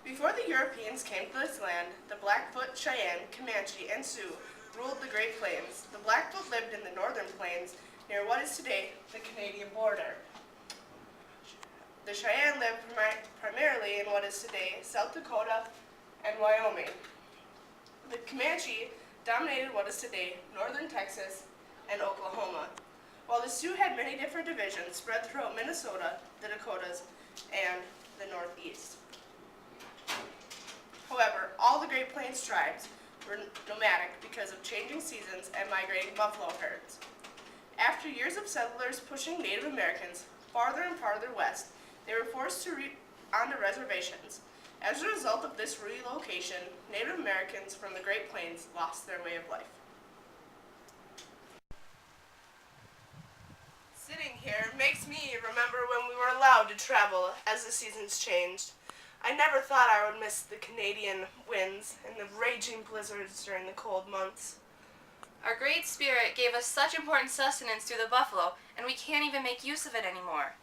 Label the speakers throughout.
Speaker 1: Before the Europeans came to this land, the Blackfoot, Cheyenne, Comanche, and Sioux ruled the Great Plains. The Blackfoot lived in the northern plains near what is today the Canadian border. The Cheyenne lived primarily in what is today South Dakota and Wyoming. The Comanche dominated what is today northern Texas and Oklahoma, while the Sioux had many different divisions spread throughout Minnesota, the Dakotas, and the Northeast. However, all the Great Plains tribes were nomadic because of changing seasons and migrating buffalo herds. After years of settlers pushing Native Americans farther and farther west, they were forced onto reservations. As a result of this relocation, Native Americans from the Great Plains lost their way of life. Sitting here makes me remember when we were allowed to travel as the seasons changed. I never thought I would miss the Canadian winds and the raging blizzards during the cold months.
Speaker 2: Our Great Spirit gave us such important sustenance through the buffalo, and we can't even make use of it anymore.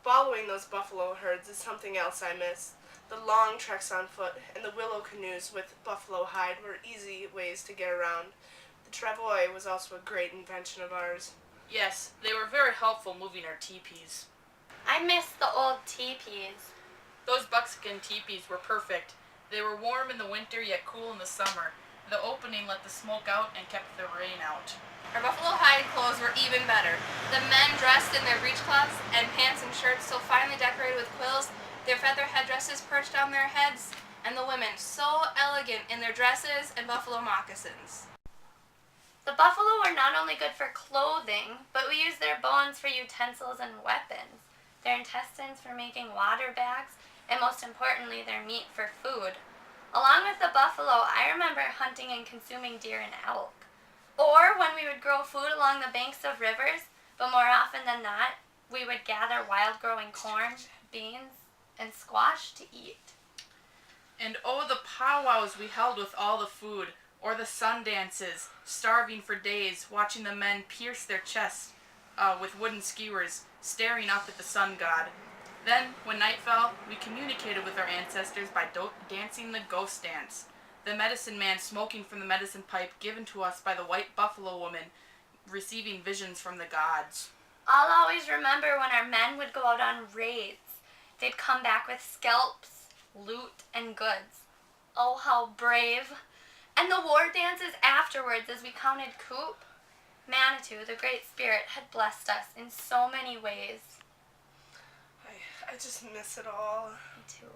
Speaker 1: Following those buffalo herds is something else I miss. The long treks on foot and the willow canoes with buffalo hide were easy ways to get around. The travois was also a great invention of ours.
Speaker 3: Yes, they were very helpful moving our teepees.
Speaker 4: I miss the old teepees.
Speaker 3: Those buckskin teepees were perfect. They were warm in the winter yet cool in the summer. The opening let the smoke out and kept the rain out.
Speaker 2: Our buffalo hide clothes were even better. The men dressed in their breechcloths and pants and shirts so finely decorated with quills, their feather headdresses perched on their heads, and the women so elegant in their dresses and buffalo moccasins.
Speaker 4: The buffalo were not only good for clothing, but we used their bones for utensils and weapons, their intestines for making water bags, and most importantly, their meat for food. Along with the buffalo, I remember hunting and consuming deer and elk. Or when we would grow food along the banks of rivers, but more often than not, we would gather wild-growing corn, beans, and squash to eat.
Speaker 3: And oh, the powwows we held with all the food, or the sun dances, starving for days, watching the men pierce their chests with wooden skewers, staring up at the sun god. Then, when night fell, we communicated with our ancestors by dancing the ghost dance, the medicine man smoking from the medicine pipe given to us by the white buffalo woman, receiving visions from the gods.
Speaker 4: I'll always remember when our men would go out on raids. They'd come back with scalps, loot, and goods. Oh, how brave. And the war dances afterwards as we counted coop. Manitou, the Great Spirit, had blessed us in so many ways.
Speaker 1: I just miss it all.
Speaker 4: Me too.